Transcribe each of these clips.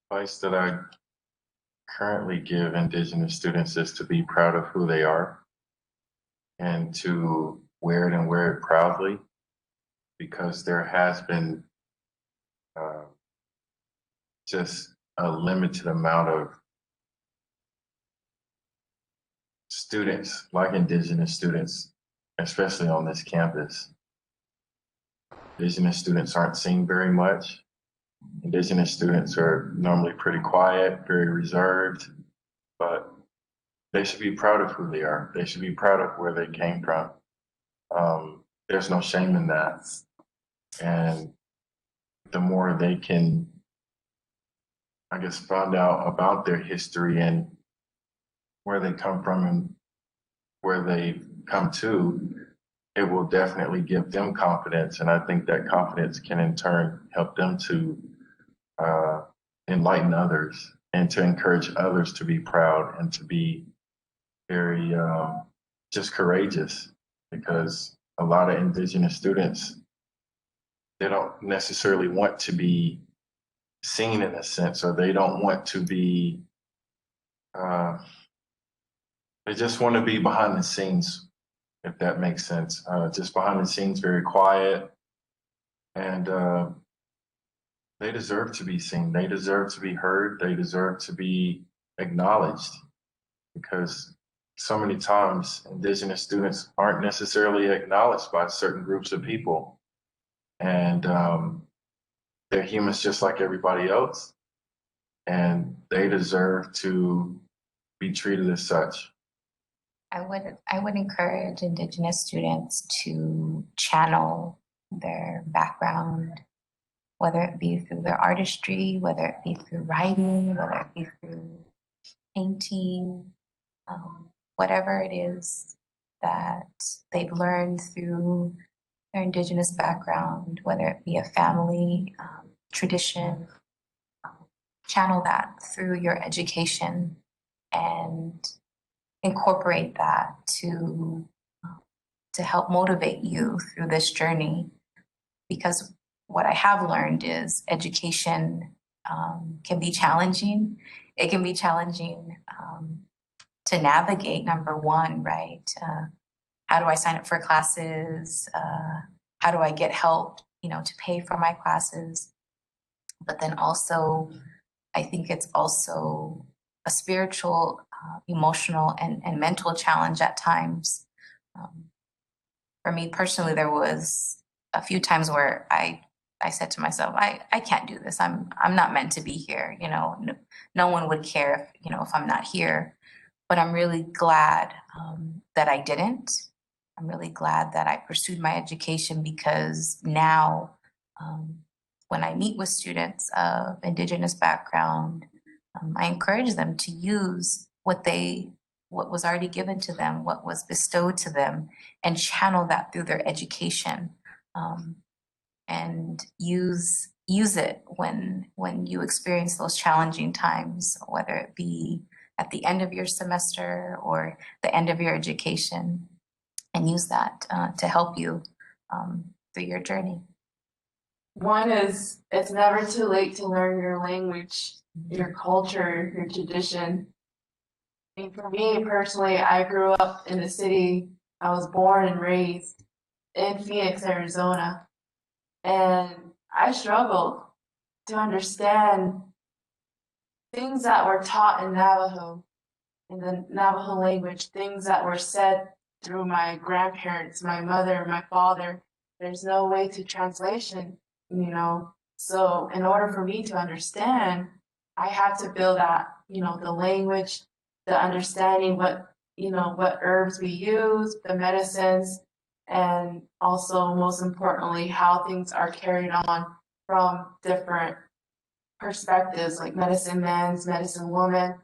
Advice that I currently give Indigenous students is to be proud of who they are and to wear it and wear it proudly because there has been uh, just a limited amount of students, like Indigenous students, especially on this campus. Indigenous students aren't seen very much. Indigenous students are normally pretty quiet, very reserved, but they should be proud of who they are. They should be proud of where they came from. There's no shame in that. And the more they can, I guess, find out about their history and where they come from and where they come to, it will definitely give them confidence. And I think that confidence can in turn help them to uh, enlighten others and to encourage others to be proud and to be very just courageous because a lot of Indigenous students, they don't necessarily want to be seen in a sense, or they don't want to be, uh, they just want to be behind the scenes, if that makes sense. Just behind the scenes, very quiet. And they deserve to be seen. They deserve to be heard. They deserve to be acknowledged because so many times Indigenous students aren't necessarily acknowledged by certain groups of people. And they're humans just like everybody else. And they deserve to be treated as such. I would encourage Indigenous students to channel their background, whether it be through their artistry, whether it be through writing, whether it be through painting, whatever it is that they've learned through their Indigenous background, whether it be a family tradition, channel that through your education and incorporate that to help motivate you through this journey. Because what I have learned is education can be challenging. It can be challenging to navigate, number one, right? How do I sign up for classes? How do I get help, to pay for my classes? But then also, I think it's also a spiritual, emotional, and mental challenge at times. For me personally, there was a few times where I said to myself, I can't do this. I'm not meant to be here. No one would care if I'm not here. But I'm really glad that I didn't. I'm really glad that I pursued my education because now, when I meet with students of Indigenous background, I encourage them to use what was already given to them, what was bestowed to them, and channel that through their education, and use it when you experience those challenging times, whether it be at the end of your semester or the end of your education, and use that to help you through your journey. One is, it's never too late to learn your language, your culture, your tradition. And for me personally, I grew up in the city. I was born and raised in Phoenix, Arizona. And I struggled to understand things that were taught in Navajo, in the Navajo language, things that were said through my grandparents, my mother, my father. There's no way to translation, So in order for me to understand, I had to build that, the language, the understanding what herbs we use, the medicines, and also most importantly, how things are carried on from different perspectives, like medicine men's, medicine woman.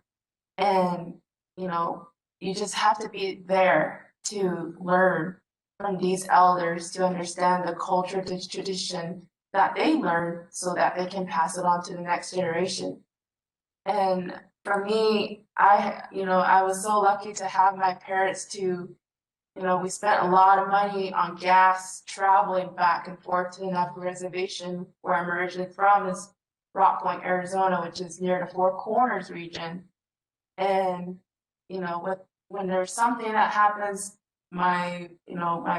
And, you just have to be there to learn from these elders to understand the culture, the tradition that they learn so that they can pass it on to the next generation. And for me, I was so lucky to have my parents to, we spent a lot of money on gas traveling back and forth to the Navajo reservation where I'm originally from. Rock Point, Arizona, which is near the Four Corners region. And, you know, when there's something that happens, my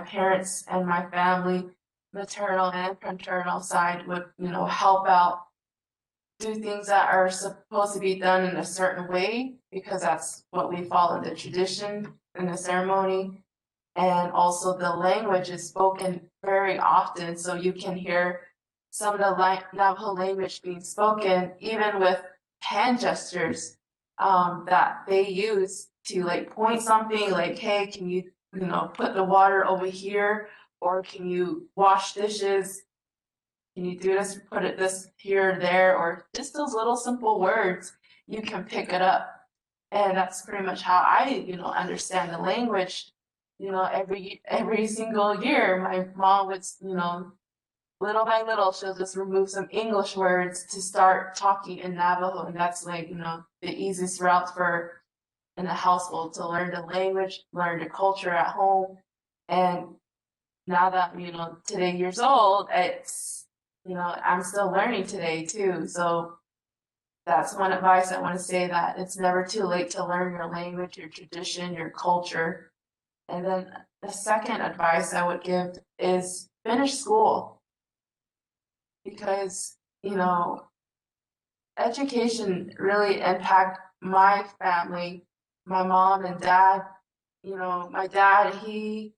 parents and my family, maternal and paternal side would, help out, do things that are supposed to be done in a certain way, because that's what we follow, the tradition and the ceremony. And also the language is spoken very often, so you can hear some of the Navajo language being spoken, even with hand gestures that they use to like point something, like, hey, can you, put the water over here, or can you wash dishes? Can you do this, put it this here or there, or just those little simple words, you can pick it up. And that's pretty much how I, understand the language. Every single year, my mom would, little by little, she'll just remove some English words to start talking in Navajo. And that's like, the easiest route for in the household to learn the language, learn the culture at home. And now that, today years old, it's, I'm still learning today too. So that's one advice I want to say, that it's never too late to learn your language, your tradition, your culture. And then the second advice I would give is finish school. Because, education really impacted my family, my mom and dad. My dad, he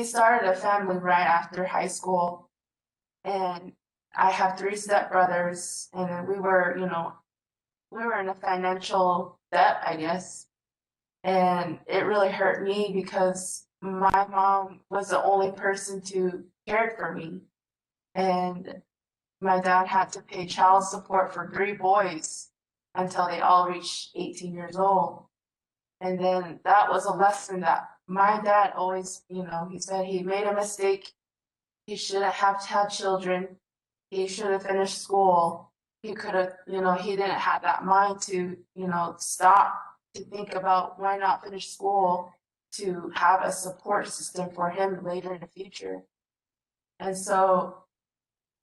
started a family right after high school. And I have 3 stepbrothers, and we were in a financial debt, I guess. And it really hurt me because my mom was the only person to care for me. And my dad had to pay child support for 3 boys until they all reached 18 years old. And then that was a lesson that my dad always, he said he made a mistake. He shouldn't have had children. He should have finished school. He could have, he didn't have that mind to, stop to think about why not finish school, to have a support system for him later in the future. And so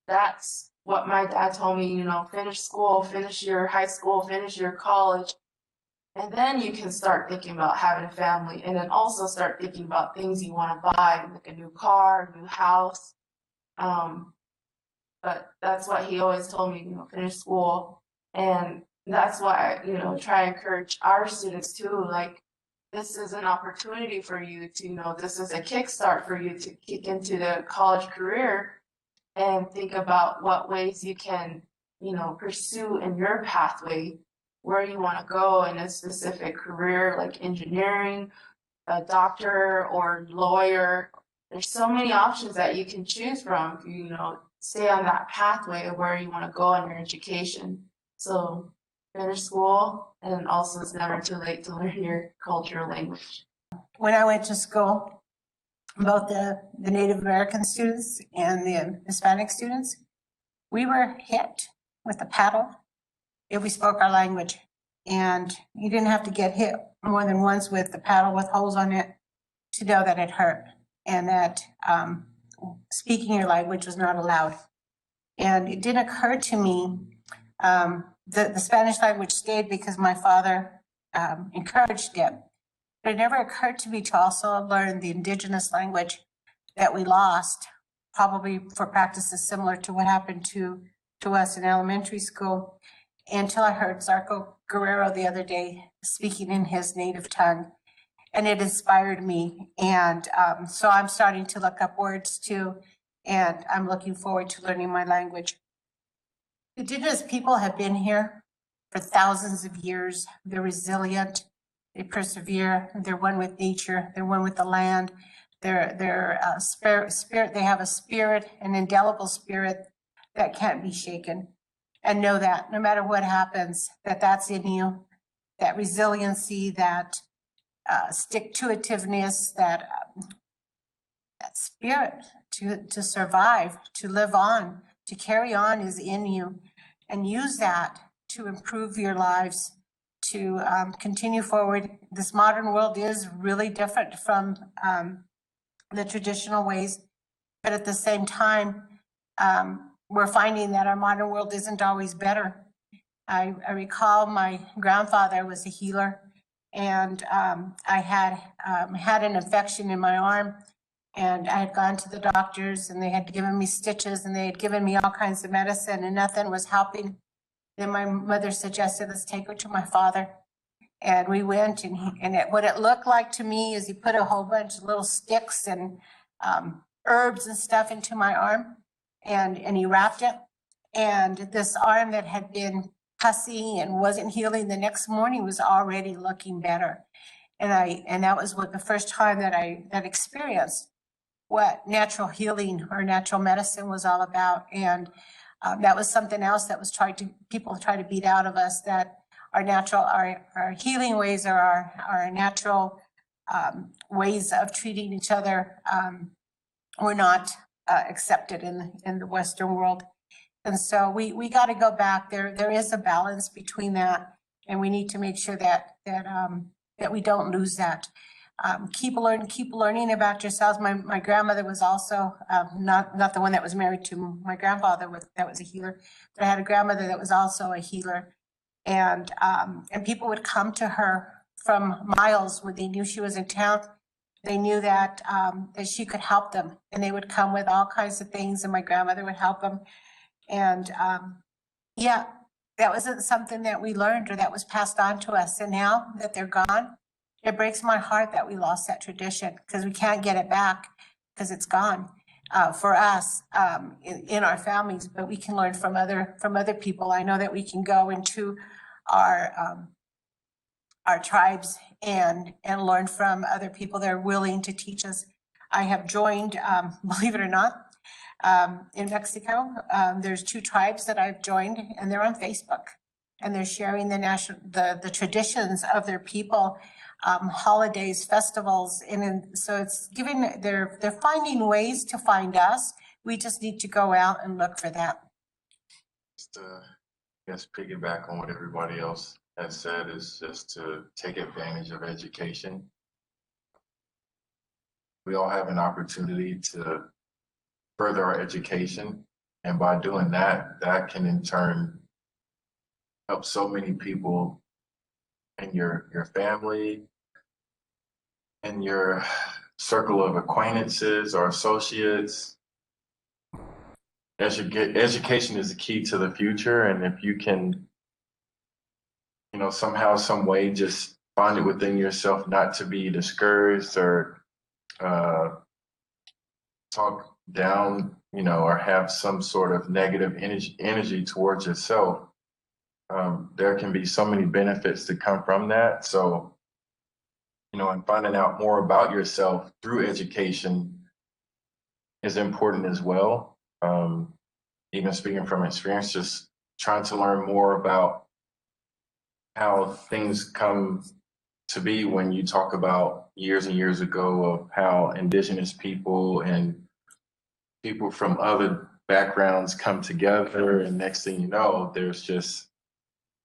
that's what my dad told me, finish school, finish your high school, finish your college, and then you can start thinking about having a family, and then also start thinking about things you want to buy, like a new car, a new house. But that's what he always told me, finish school. And that's why, try to encourage our students too, like, this is an opportunity for you to, this is a kickstart for you to kick into the college career, and think about what ways you can, pursue in your pathway, where you want to go in a specific career, like engineering, a doctor, or lawyer. There's so many options that you can choose from if you, stay on that pathway of where you want to go in your education. So finish school, and also it's never too late to learn your cultural language. When I went to school, both the Native American students and the Hispanic students, we were hit with a paddle if we spoke our language. And you didn't have to get hit more than once with the paddle with holes on it to know that it hurt, and that speaking your language was not allowed. And it didn't occur to me, the Spanish language stayed because my father encouraged it. But it never occurred to me to also learn the Indigenous language that we lost, probably for practices similar to what happened to us in elementary school, until I heard Zarco Guerrero the other day speaking in his native tongue, and it inspired me. And so I'm starting to look up words too, and I'm looking forward to learning my language. Indigenous people have been here for thousands of years. They're resilient. They persevere. They're one with nature. They're one with the land. They're spirit. They have a spirit, an indelible spirit that can't be shaken. And know that no matter what happens, that's in you. That resiliency, that stick-to-itiveness, that spirit to survive, to live on, to carry on is in you, and use that to improve your lives, to continue forward. This modern world is really different from the traditional ways, but at the same time, we're finding that our modern world isn't always better. I recall my grandfather was a healer, and I had an infection in my arm, and I had gone to the doctors, and they had given me stitches, and they had given me all kinds of medicine, and nothing was helping. Then my mother suggested, let's take her to my father. And we went, and what it looked like to me is he put a whole bunch of little sticks and herbs and stuff into my arm, and he wrapped it. And this arm that had been pussy and wasn't healing the next morning was already looking better. And that was the first time that I experienced what natural healing or natural medicine was all about. And that was something else that was people try to beat out of us, that our healing ways or our natural ways of treating each other were not accepted in the Western world. And so we got to go back. There is a balance between that, and we need to make sure that we don't lose that. Keep learning about yourselves. My grandmother was also not the one that was married to my grandfather that was a healer, but I had a grandmother that was also a healer. And people would come to her from miles when they knew she was in town. They knew that she could help them, and they would come with all kinds of things, and my grandmother would help them. And yeah, that wasn't something that we learned or that was passed on to us. And now that they're gone, it breaks my heart that we lost that tradition, because we can't get it back because it's gone for us in our families. But we can learn from other people. I know that we can go into our tribes and learn from other people that are willing to teach us. I have joined, believe it or not, in Mexico. There's 2 tribes that I've joined, and they're on Facebook, and they're sharing the traditions of their people, holidays, festivals, and so it's they're finding ways to find us. We just need to go out and look for that. Just I guess piggyback on what everybody else has said is just to take advantage of education. We all have an opportunity to further our education, and by doing that, that can in turn help so many people in your family, in your circle of acquaintances or associates. Education is the key to the future, and if you can, somehow, some way, just find it within yourself not to be discouraged or talk down, or have some sort of negative energy towards yourself, there can be so many benefits that come from that. So, and finding out more about yourself through education is important as well. Even speaking from experience, just trying to learn more about how things come to be when you talk about years and years ago of how Indigenous people and people from other backgrounds come together, and next thing you know, there's just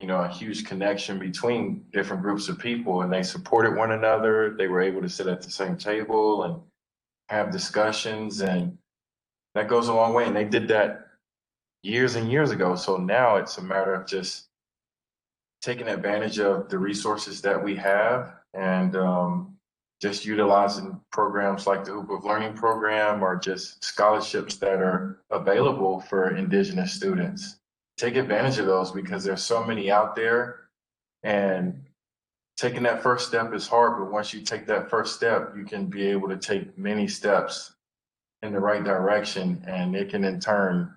a huge connection between different groups of people, and they supported one another. They were able to sit at the same table and have discussions, and that goes a long way. And they did that years and years ago. So now it's a matter of just taking advantage of the resources that we have, and just utilizing programs like the Hoop of Learning program, or just scholarships that are available for Indigenous students. Take advantage of those, because there's so many out there, and taking that first step is hard, but once you take that first step, you can be able to take many steps in the right direction, and it can in turn,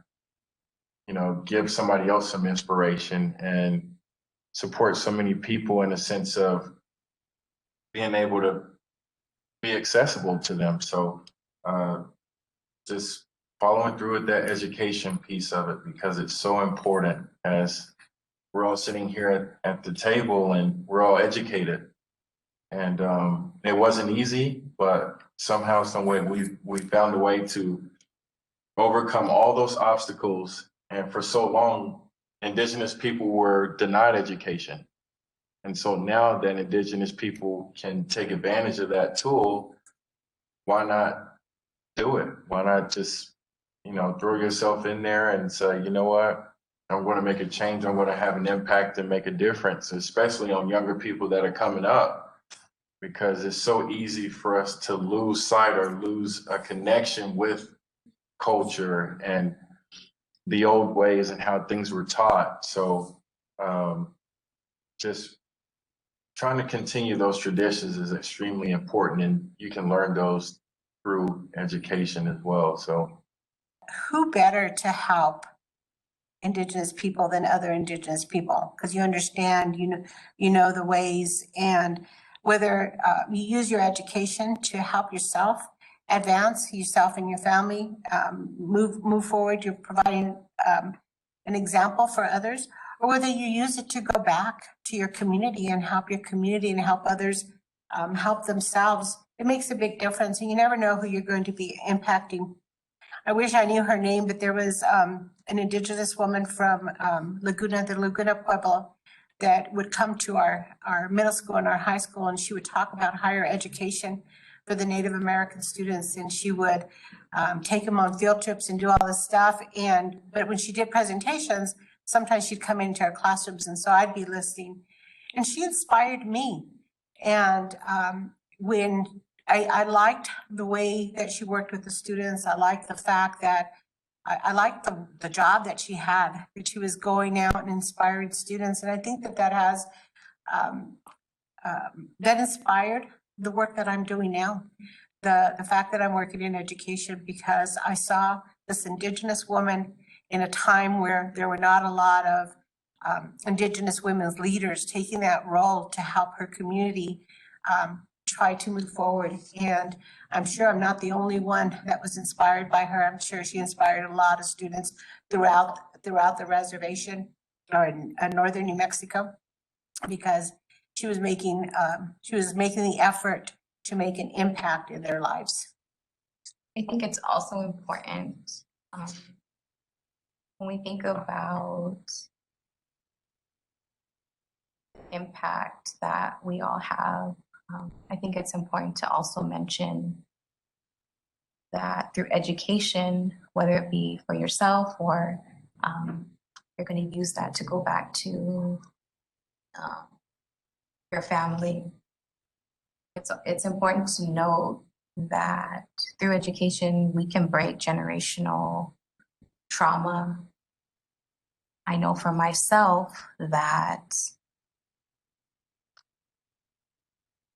give somebody else some inspiration and support so many people in a sense of being able to be accessible to them. So just following through with that education piece of it, because it's so important, as we're all sitting here at the table and we're all educated. And it wasn't easy, but somehow, some way, we found a way to overcome all those obstacles. And for so long, Indigenous people were denied education. And so now that Indigenous people can take advantage of that tool, why not do it? Why not just, you know, throw yourself in there and say, you know what, I'm going to make a change. I'm going to have an impact and make a difference, especially on younger people that are coming up, because it's so easy for us to lose sight or lose a connection with culture and the old ways and how things were taught. So just trying to continue those traditions is extremely important, and you can learn those through education as well. So Who better to help Indigenous people than other Indigenous people? Because you understand, you know the ways, and whether you use your education to help yourself advance yourself and your family, move forward. You're providing an example for others, or whether you use it to go back to your community and help your community and help others help themselves. It makes a big difference, and you never know who you're going to be impacting. I wish I knew her name, but there was an Indigenous woman from Laguna, the Laguna Pueblo, that would come to our middle school and our high school, and she would talk about higher education for the Native American students, and she would take them on field trips and do all this stuff. But when she did presentations, sometimes she'd come into our classrooms, and so I'd be listening, and she inspired me. And when I liked the way that she worked with the students. I liked the fact that I liked the job that she had, that she was going out and inspiring students. And I think that has that inspired the work that I'm doing now. The fact that I'm working in education, because I saw this Indigenous woman in a time where there were not a lot of Indigenous women's leaders taking that role to help her community try to move forward. And I'm sure I'm not the only one that was inspired by her. I'm sure she inspired a lot of students throughout the reservation or in northern New Mexico, because she was making the effort to make an impact in their lives. I think it's also important when we think about impact that we all have. I think it's important to also mention that through education, whether it be for yourself or you're going to use that to go back to your family, it's important to know that through education, we can break generational trauma. I know for myself that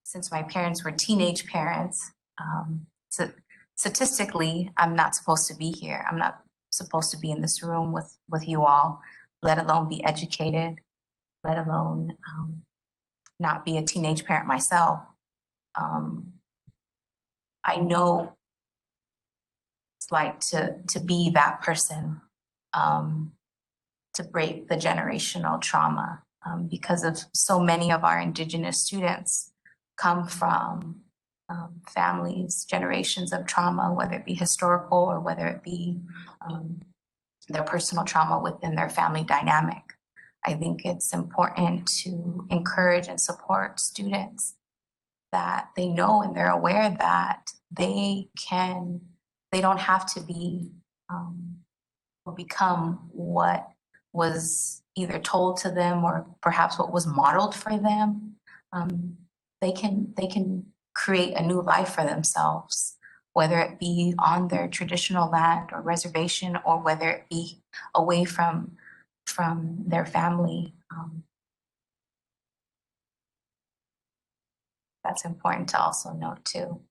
since my parents were teenage parents, so statistically, I'm not supposed to be here. I'm not supposed to be in this room with you all, let alone be educated, let alone not be a teenage parent myself. I know it's like to be that person, to break the generational trauma, because of so many of our Indigenous students come from families, generations of trauma, whether it be historical or whether it be their personal trauma within their family dynamic. I think it's important to encourage and support students that they know and they're aware that they don't have to be or become what was either told to them or perhaps what was modeled for them. They can create a new life for themselves, whether it be on their traditional land or reservation, or whether it be away from their family. That's important to also note too.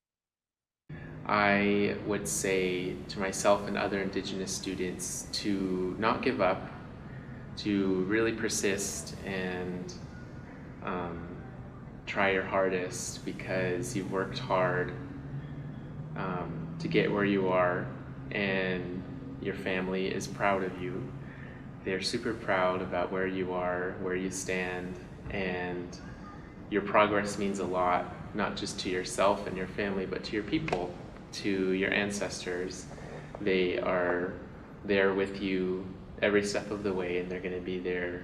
I would say to myself and other Indigenous students to not give up, to really persist and try your hardest, because you've worked hard to get where you are, and your family is proud of you. They're super proud about where you are, where you stand, and your progress means a lot, not just to yourself and your family, but to your people, to your ancestors. They are there with you every step of the way, and they're going to be there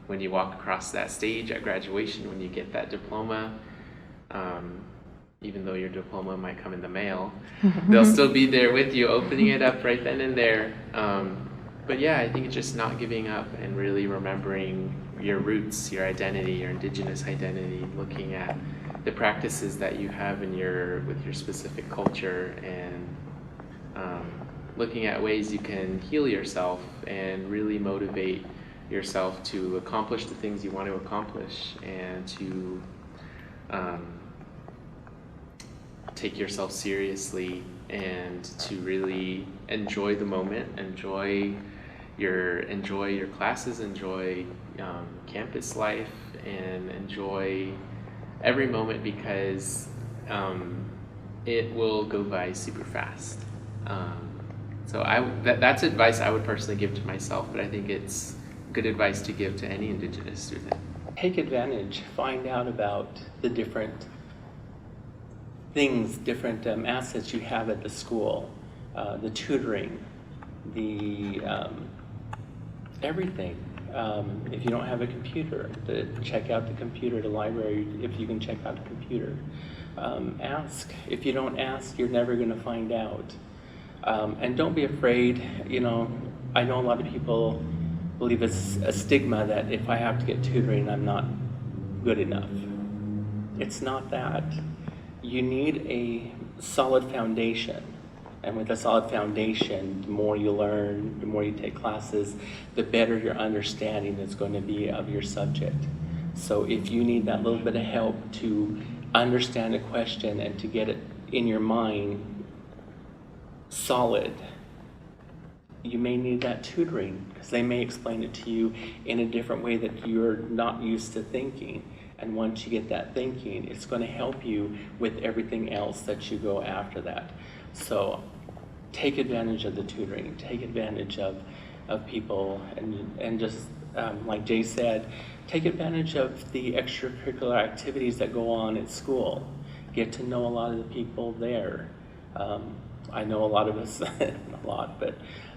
when you walk across that stage at graduation, when you get that diploma, even even though your diploma might come in the mail, they'll still be there with you, opening it up right then and there. But yeah, I think it's just not giving up and really remembering your roots, your identity, your Indigenous identity, looking at the practices that you have with your specific culture, and looking at ways you can heal yourself and really motivate yourself to accomplish the things you want to accomplish, and to take yourself seriously, and to really enjoy the moment, enjoy your classes, enjoy campus life, and enjoy every moment, because it will go by super fast. So that's advice I would personally give to myself, but I think it's good advice to give to any Indigenous student. Take advantage, find out about the different things, different assets you have at the school, the tutoring, the everything. If you don't have a computer, check out the computer, the library, if you can check out the computer. Ask. If you don't ask, you're never going to find out. And don't be afraid. You know, I know a lot of people believe it's a stigma that if I have to get tutoring, I'm not good enough. It's not that. You need a solid foundation. And with a solid foundation, the more you learn, the more you take classes, the better your understanding is going to be of your subject. So if you need that little bit of help to understand a question and to get it in your mind solid, you may need that tutoring, because they may explain it to you in a different way that you're not used to thinking. And once you get that thinking, it's going to help you with everything else that you go after that. So take advantage of the tutoring, take advantage of people, and just like Jay said, take advantage of the extracurricular activities that go on at school. Get to know a lot of the people there. I know a lot of us, not a lot, but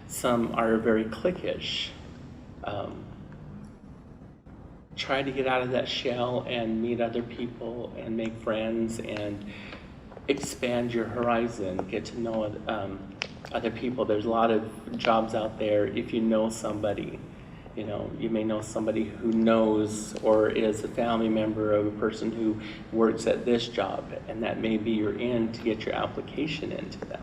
some are very cliquish. Try to get out of that shell and meet other people and make friends and expand your horizon. Get to know other people. There's a lot of jobs out there. If you know somebody, you know, you may know somebody who knows or is a family member of a person who works at this job, and that may be your in to get your application into them.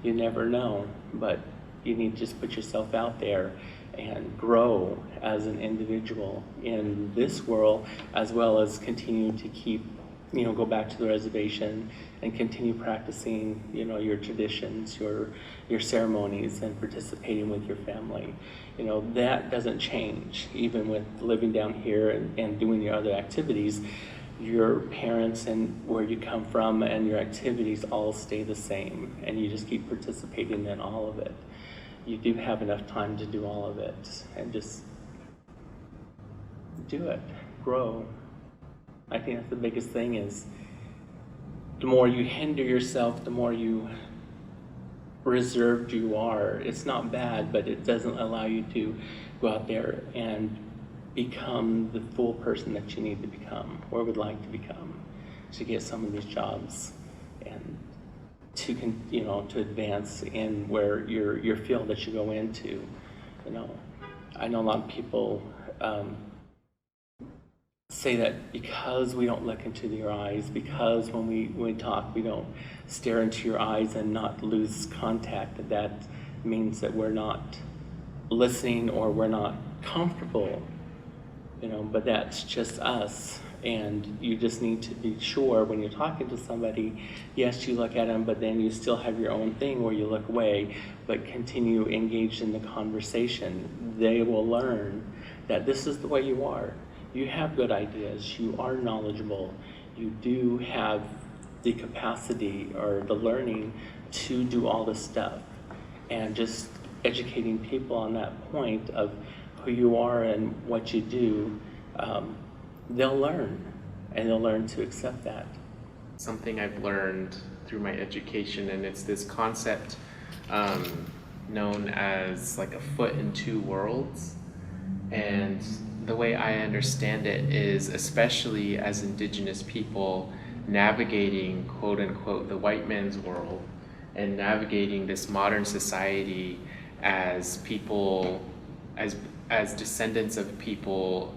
You never know, but you need to just put yourself out there and grow as an individual in this world, as well as continue to keep, you know, go back to the reservation and continue practicing, you know, your traditions, your ceremonies, and participating with your family. You know, that doesn't change, even with living down here and doing your other activities. Your parents and where you come from and your activities all stay the same, and you just keep participating in all of it. You do have enough time to do all of it, and just do it, grow. I think that's the biggest thing, is the more you hinder yourself, the more you reserved you are. It's not bad, but it doesn't allow you to go out there and become the full person that you need to become, or would like to become, to get some of these jobs and to advance in where your field that you go into. You know, I know a lot of people say that because we don't look into your eyes, because when we talk we don't stare into your eyes and not lose contact, that means that we're not listening or we're not comfortable. You know, but that's just us. And you just need to be sure when you're talking to somebody, yes, you look at them, but then you still have your own thing where you look away, but continue engaged in the conversation. They will learn that this is the way you are. You have good ideas, you are knowledgeable, you do have the capacity or the learning to do all this stuff. And just educating people on that point of who you are and what you do, they'll learn, and they'll learn to accept that. Something I've learned through my education, and it's this concept known as like a foot in two worlds. And the way I understand it is, especially as Indigenous people, navigating, quote unquote, the white man's world and navigating this modern society as people, as descendants of people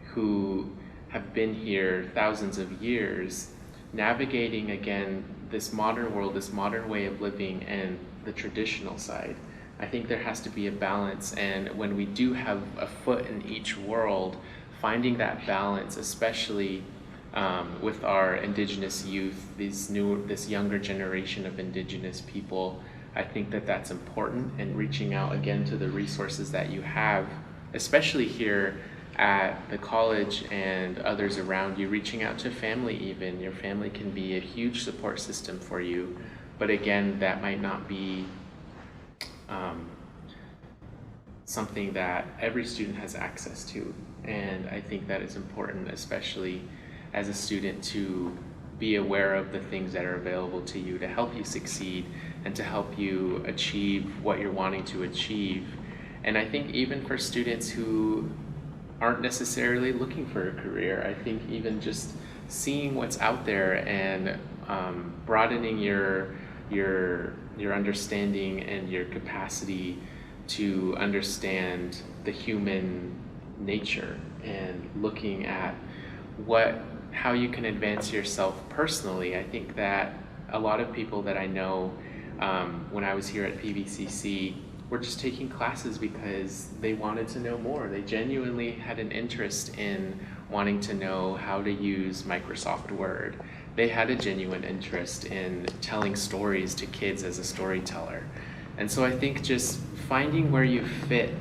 who have been here thousands of years, navigating again this modern world, this modern way of living, and the traditional side. I think there has to be a balance, and when we do have a foot in each world, finding that balance, especially with our Indigenous youth, this younger generation of Indigenous people, I think that that's important, and reaching out again to the resources that you have, especially here at the college and others around you, reaching out to family even. Your family can be a huge support system for you, but again, that might not be something that every student has access to. And I think that is important, especially as a student, to be aware of the things that are available to you to help you succeed and to help you achieve what you're wanting to achieve. And I think even for students who aren't necessarily looking for a career, I think even just seeing what's out there and broadening your understanding and your capacity to understand the human nature, and looking at how you can advance yourself personally. I think that a lot of people that I know, when I was here at PVCC, were just taking classes because they wanted to know more. They genuinely had an interest in wanting to know how to use Microsoft Word. They had a genuine interest in telling stories to kids as a storyteller. And so I think just finding where you fit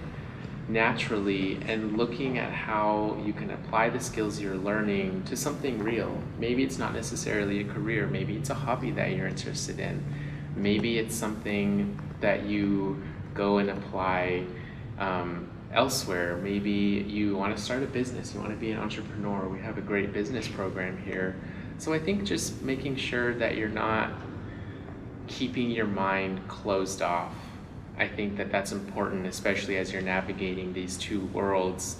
naturally and looking at how you can apply the skills you're learning to something real. Maybe it's not necessarily a career, maybe it's a hobby that you're interested in. Maybe it's something that you go and apply elsewhere. Maybe you want to start a business, you want to be an entrepreneur. We have a great business program here. So I think just making sure that you're not keeping your mind closed off. I think that that's important, especially as you're navigating these two worlds.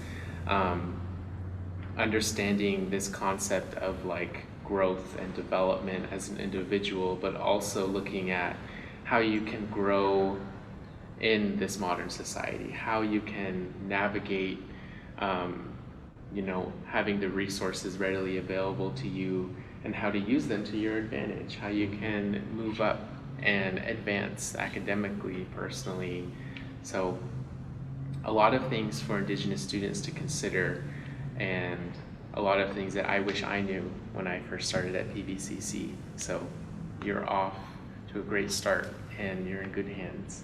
Understanding this concept of like growth and development as an individual, but also looking at how you can grow in this modern society, how you can navigate, having the resources readily available to you and how to use them to your advantage, how you can move up and advance academically, personally. So a lot of things for Indigenous students to consider, and a lot of things that I wish I knew when I first started at PVCC. So you're off to a great start and you're in good hands.